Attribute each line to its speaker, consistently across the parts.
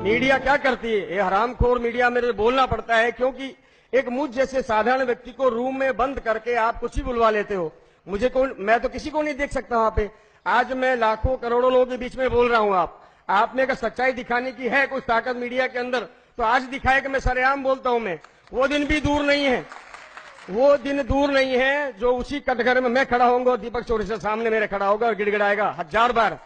Speaker 1: Media क्या करती है, ये हरामखोर मीडिया मेरे बोलना पड़ता है, क्योंकि एक मुझ जैसे साधारण व्यक्ति को रूम में बंद करके आप कुछ ही बुलवा लेते हो। मुझे कौन, मैं तो किसी को नहीं देख सकता वहां पे। आज मैं लाखों करोड़ों लोगों के बीच में बोल रहा हूं। आप में अगर सच्चाई दिखाने की है कुछ ताकत मीडिया के अंदर, तो आज दिखाए कि मैं सरेआम बोलता हूं। मैं वो दिन भी दूर नहीं है, वो दिन दूर नहीं है जो उसी कटघरे में मैं खड़ा होऊंगा और दीपक चौरसिया सामने मेरे खड़ा होगा और गिड़गिड़ाएगा 1000 बार।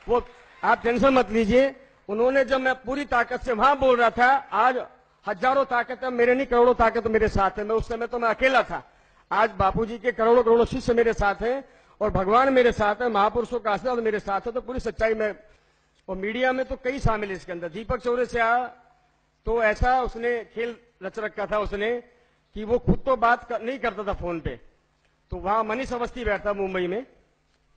Speaker 1: वो आप टेंशन मत लीजिए। उन्होंने जब मैं पूरी ताकत से वहां बोल रहा था, आज हजारों ताकत है मेरे नहीं, करोड़ों ताकत मेरे साथ है। मैं उस समय तो मैं अकेला था। आज बापूजी के करोड़ों करोड़ों शिष्य मेरे साथ हैं और भगवान मेरे साथ है, महापुरुषों का आशीर्वाद मेरे साथ है। तो पूरी सच्चाई में, और मीडिया में तो कई शामिल है इसके अंदर। दीपक चौरसिया तो ऐसा उसने खेल रच रखा था उसने कि वो खुद तो बात नहीं करता था फोन पे। तो वहां मनीष अवस्थी बैठा मुंबई में,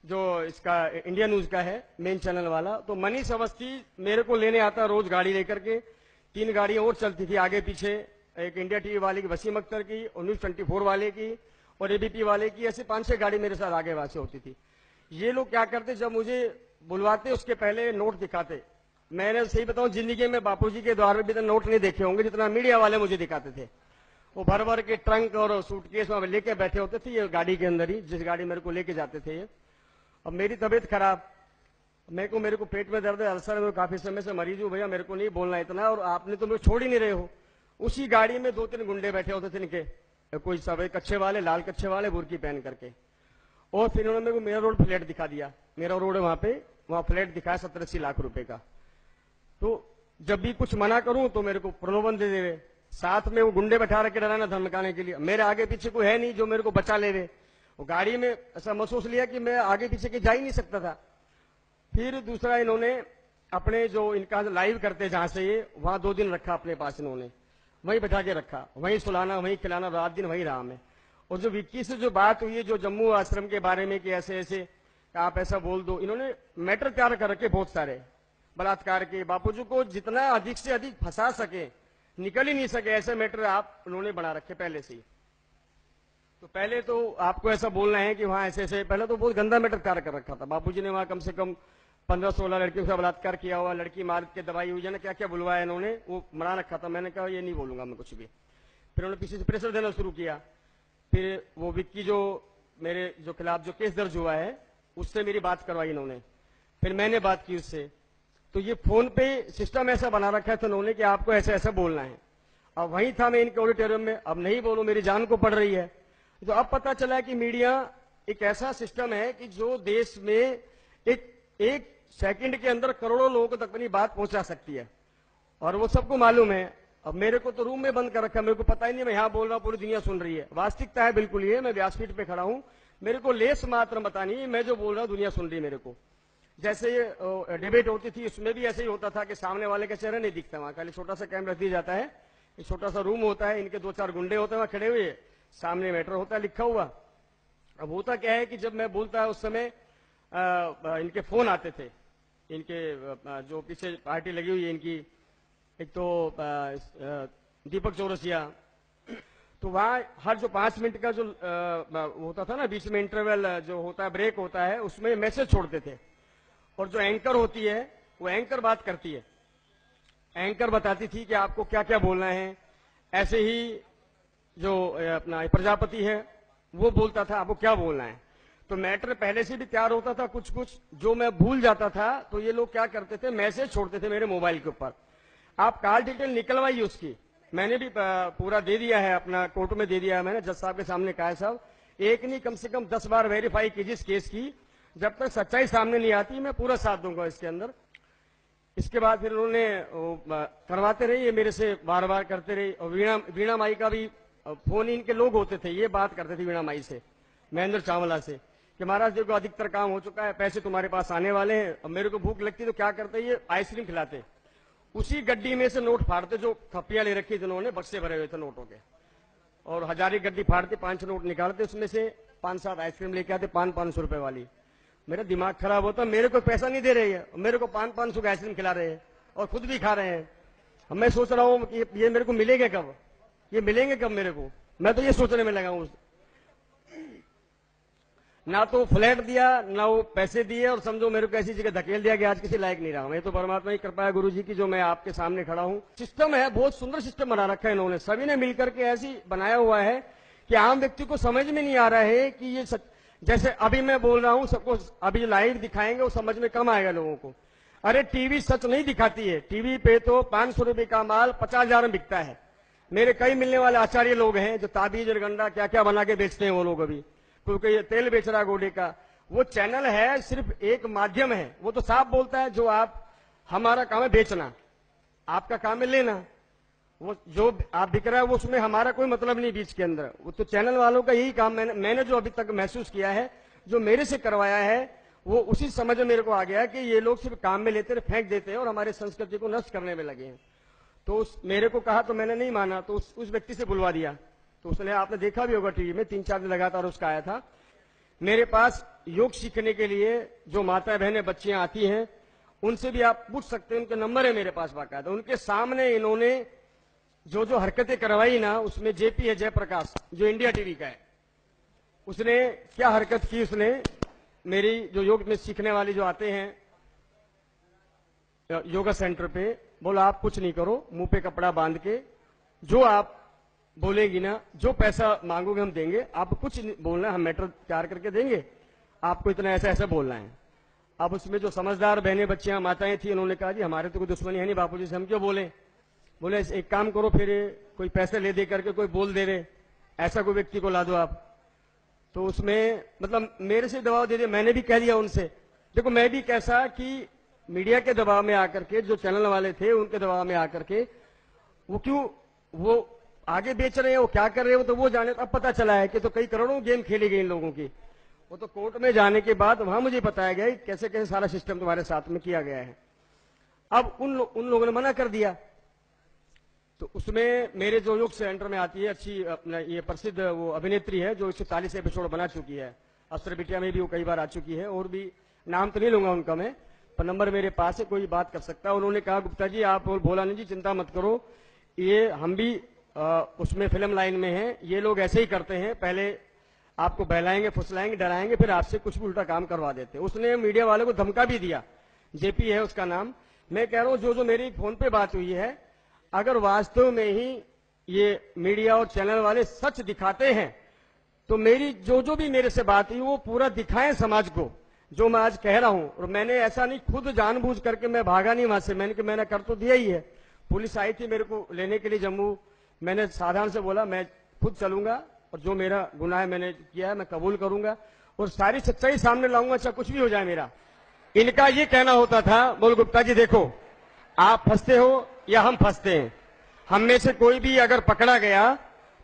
Speaker 1: जो इसका इंडिया न्यूज का है मेन चैनल वाला। तो मनीष अवस्थी मेरे को लेने आता रोज गाड़ी लेकर के। 3 गाड़ियां और चलती थी आगे पीछे, एक इंडिया टीवी वाले की, वसीम अख्तर की, और न्यूज 24 वाले की और एबीपी वाले की। ऐसे 5-6 गाड़ी मेरे साथ आगे वहां से होती थी। ये लोग क्या करते, जब मुझे बुलवाते उसके पहले नोट दिखाते। मैंने सही बताऊं, जिंदगी में बापूजी के द्वार में भी नोट नहीं देखे होंगे जितना मीडिया वाले मुझे दिखाते थे। वो भर भर के ट्रंक और सूटकेस में लेके बैठे होते थे, ये गाड़ी के अंदर ही, जिस गाड़ी मेरे को लेके जाते थे ये। अब मेरी तबीयत खराब, मेरे को पेट में दर्द है, अल्सर में, काफी समय से मरीज हूं भैया, मेरे को नहीं बोलना इतना, और आपने तो मुझे छोड़ ही नहीं रहे हो। उसी गाड़ी में 2-3 गुंडे बैठे होते थे इनके, कोई सब कच्छे वाले, लाल कच्छे वाले, बुरकी पहन करके। और फिर उन्होंने मेरे को मेरा रोड फ्लैट दिखा दिया। मेरा रोड है वहां पे, वहां फ्लैट दिखाया 70-80 लाख रुपए का। तो जब भी कुछ मना करूं तो मेरे को प्रलोभन दे दे। साथ में वो गुंडे बैठा रखे डराना धमकाने के लिए। मेरे आगे पीछे कोई है नहीं जो मेरे को बचा ले। वो गाड़ी में ऐसा महसूस लिया कि मैं आगे पीछे के जा ही नहीं सकता था। फिर दूसरा, इन्होंने अपने जो इनका लाइव करते जहां से ये, वहां 2 दिन रखा अपने पास इन्होंने, वहीं बैठा के रखा, वहीं सुलाना, वहीं खिलाना, रात दिन वहीं रहा मैं। और जो विक्की से जो बात हुई है, जो जम्मू आश्रम के बारे में कि ऐसे ऐसे आप ऐसा बोल दो, इन्होंने मैटर तैयार कर रखे बहुत सारे बलात्कार के। बापूजी को जितना अधिक से अधिक फंसा सके, निकल ही नहीं सके, ऐसे मैटर आप उन्होंने बना रखे पहले से ही। तो पहले तो आपको ऐसा बोलना है कि वहां ऐसे ऐसे, पहले तो बहुत गंदा मैटर तैयार कर रखा था बापूजी ने। वहां कम से कम 15-16 लड़कियों का बलात्कार किया हुआ, लड़की मार के दवाई हुई है ना, क्या क्या बुलवाया इन्होंने, वो बना रखा था। मैंने कहा ये नहीं बोलूंगा मैं कुछ भी। फिर उन्होंने पीछे से प्रेशर देना शुरू किया। फिर वो विक्की जो मेरे जो खिलाफ जो केस दर्ज हुआ है, उससे मेरी बात करवाई इन्होंने। फिर मैंने बात की उससे। तो ये फोन पे सिस्टम ऐसा बना रखा था उन्होंने कि आपको ऐसा ऐसा बोलना है। अब वहीं था मैं इनके ऑडिटोरियम में, अब नहीं बोलूं मेरी जान को पड़ रही है। तो अब पता चला कि मीडिया एक ऐसा सिस्टम है कि जो देश में एक सेकंड के अंदर करोड़ों लोगों तक अपनी बात पहुंचा सकती है, और वो सबको मालूम है। अब मेरे को तो रूम में बंद कर रखा, मेरे को पता ही नहीं, मैं यहां बोल रहा हूं पूरी दुनिया सुन रही है। वास्तविकता है बिल्कुल ये, मैं व्यासपीठ पे खड़ा हूं, मेरे को लेस मात्र पता नहीं, मैं जो बोल रहा हूं दुनिया सुन रही है मेरे को। जैसे ये डिबेट होती थी, उसमें भी ऐसे ही होता था कि सामने वाले का चेहरा नहीं दिखता, वहां खाली छोटा सा कैमरा दिया जाता है, एक छोटा सा रूम होता है, इनके 2-4 गुंडे होते हैं वहां खड़े हुए, सामने मैटर होता है लिखा हुआ। अब होता क्या है कि जब मैं बोलता है उस समय इनके फोन आते थे, इनके जो पीछे पार्टी लगी हुई है इनकी, एक तो दीपक चौरसिया, तो वहां हर जो 5 मिनट का जो होता था ना बीच में इंटरवल जो होता है, ब्रेक होता है, उसमें मैसेज छोड़ते थे। और जो एंकर होती है वो एंकर बात करती है, एंकर बताती थी कि आपको क्या क्या बोलना है। ऐसे ही जो अपना प्रजापति है वो बोलता था आपको क्या बोलना है। तो मैटर पहले से भी तैयार होता था, कुछ कुछ जो मैं भूल जाता था तो ये लोग क्या करते थे, मैसेज छोड़ते थे मेरे मोबाइल के ऊपर। आप कॉल डिटेल निकलवाइए उसकी, मैंने भी पूरा दे दिया है, अपना कोर्ट में दे दिया है मैंने, जज साहब के सामने कहा है साहब एक नहीं कम से कम 10 बार वेरीफाई कीजिए इस केस की, जब तक सच्चाई सामने नहीं आती मैं पूरा साथ दूंगा इसके अंदर। इसके बाद फिर उन्होंने करवाते रहे, ये मेरे से बार बार करते रहे। और वीणा माई का भी फोन इनके लोग होते थे, ये बात करते थे वीणा माई से, महेंद्र चावला से, कि महाराज देखो अधिकतर काम हो चुका है, पैसे तुम्हारे पास आने वाले हैं। अब मेरे को भूख लगती तो क्या करते, ये आइसक्रीम खिलाते, उसी गड्डी में से नोट फाड़ते, जो थप्पियां ले रखी थी उन्होंने, बक्से भरे हुए थे नोटों के, और 1000 की गड्डी फाड़ते, 5 नोट निकालते, उसमें से 5-7 आइसक्रीम लेके आते 500-500 रुपए वाली। मेरा दिमाग खराब होता, मेरे को पैसा नहीं दे रही है, मेरे को 500-500 की आइसक्रीम खिला रहे हैं और खुद भी खा रहे हैं। अब मैं सोच रहा हूं कि ये मेरे को मिलेंगे कब, ये मिलेंगे कब मेरे को, मैं तो ये सोचने में लगा हूं। ना तो फ्लैट दिया, ना वो पैसे दिए, और समझो मेरे को ऐसी जगह धकेल दिया कि आज किसी लायक नहीं रहा। मैं तो परमात्मा की कृपा है गुरु जी की, जो मैं आपके सामने खड़ा हूं। सिस्टम है, बहुत सुंदर सिस्टम बना रखा है इन्होंने, सभी ने मिलकर के ऐसी बनाया हुआ है कि आम व्यक्ति को समझ में नहीं आ रहा है कि ये जैसे अभी मैं बोल रहा हूं, सबको अभी लाइव दिखाएंगे, वो समझ में कम आएगा लोगों को। अरे टीवी सच नहीं दिखाती है, टीवी पे तो 500 रुपए का माल 50,000 में बिकता है। मेरे कई मिलने वाले आचार्य लोग हैं जो ताबीज और गंडा क्या क्या बना के बेचते हैं वो लोग, अभी क्योंकि ये तेल बेच रहा गोडे का। वो चैनल है, सिर्फ एक माध्यम है, वो तो साफ बोलता है जो आप, हमारा काम है बेचना, आपका काम है लेना। वो जो आप बिक रहा है वो उसमें हमारा कोई मतलब नहीं बीच के अंदर, वो तो चैनल वालों का यही काम। मैंने जो अभी तक महसूस किया है, जो मेरे से करवाया है, वो उसी समझ में मेरे को आ गया कि ये लोग सिर्फ काम में लेते हैं, फेंक देते हैं और हमारे संस्कृति को नष्ट करने में लगे हैं। तो मेरे को कहा तो मैंने नहीं माना, तो उस व्यक्ति से बुलवा दिया। तो उसने, आपने देखा भी होगा टीवी में, 3-4 दिन लगातार उसका आया था। मेरे पास योग सीखने के लिए जो माता बहनें बच्चियां आती हैं, उनसे भी आप पूछ सकते हैं, उनके नंबर है मेरे पास बाकायदा। उनके सामने इन्होंने जो जो हरकतें करवाई ना, उसमें जेपी है जयप्रकाश, जो इंडिया टीवी का है, उसने क्या हरकत की, उसने मेरी जो योग में सीखने वाले जो आते हैं योगा सेंटर पे, बोला आप कुछ नहीं करो, मुंह पे कपड़ा बांध के जो आप बोलेगी ना, जो पैसा मांगोगे हम देंगे, आप कुछ नहीं बोलना, हम मैटर तैयार करके देंगे, आपको इतना ऐसा ऐसा बोलना है। अब उसमें जो समझदार बहनें बच्चियां माताएं थी, उन्होंने कहा जी हमारे तो कोई दुश्मनी है नहीं बापूजी से, हम क्यों बोले। बोले एक काम करो, फिर कोई पैसे ले दे करके कोई बोल दे रहे, ऐसा कोई व्यक्ति को ला दो आप। तो उसमें मतलब मेरे से दबाव दे दिया। मैंने भी कह दिया उनसे, देखो मैं भी कैसा कि मीडिया के दबाव में आकर के, जो चैनल वाले थे उनके दबाव में आकर के, वो क्यों वो आगे बेच रहे हैं, वो क्या कर रहे हैं, वो तो वो जाने। अब पता चला है कि तो कई करोड़ों गेम खेली गई इन लोगों की। वो तो कोर्ट में जाने के बाद वहां मुझे बताया गया कैसे कैसे सारा सिस्टम तुम्हारे साथ में किया गया है। अब उन लोगों ने मना कर दिया। तो उसमें मेरे जो योग सेंटर में आती है अच्छी अपना ये प्रसिद्ध वो अभिनेत्री है, जो 140 एपिसोड बना चुकी है, अफसर बिटिया में भी वो कई बार आ चुकी है, और भी नाम तो नहीं लूंगा उनका मैं, पर नंबर मेरे पास है, कोई बात कर सकता है। उन्होंने कहा गुप्ता जी आप बोला नहीं जी, चिंता मत करो, ये हम भी उसमें फिल्म लाइन में हैं, ये लोग ऐसे ही करते हैं, पहले आपको बहलाएंगे, फुसलाएंगे, डराएंगे, फिर आपसे कुछ भी उल्टा काम करवा देते हैं। उसने मीडिया वाले को धमका भी दिया, जेपी है उसका नाम। मैं कह रहा हूं जो मेरी फोन पे बात हुई है, अगर वास्तव में ही ये मीडिया और चैनल वाले सच दिखाते हैं, तो मेरी जो भी मेरे से बात हुई वो पूरा दिखाएं समाज को, जो मैं आज कह रहा हूं। और मैंने ऐसा नहीं, खुद जानबूझ करके मैं भागा नहीं वहां से, मैंने कर तो दिया ही है। पुलिस आई थी मेरे को लेने के लिए जम्मू, मैंने साधारण से बोला मैं खुद चलूंगा, और जो मेरा गुनाह है मैंने किया है मैं कबूल करूंगा, और सारी सच्चाई सामने लाऊंगा, चाहे कुछ भी हो जाए मेरा। इनका ये कहना होता था, बोल गुप्ता जी देखो आप फंसते हो या हम फंसते हैं, हम में से कोई भी अगर पकड़ा गया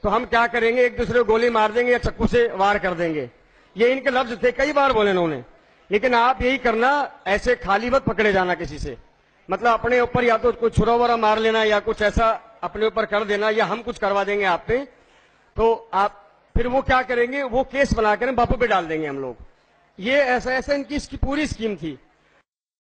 Speaker 1: तो हम क्या करेंगे, एक दूसरे को गोली मार देंगे या चक्कू से वार कर देंगे। ये इनके लफ्ज थे, कई बार बोले उन्होंने। लेकिन आप यही करना, ऐसे खाली मत पकड़े जाना किसी से, मतलब अपने ऊपर या तो कोई छुरा वरा मार लेना या कुछ ऐसा अपने ऊपर कर देना, या हम कुछ करवा देंगे आप पे, तो आप फिर वो क्या करेंगे, वो केस बनाकर बापू पे डाल देंगे हम लोग। ये ऐसा ऐसा इनकी इसकी पूरी स्कीम थी।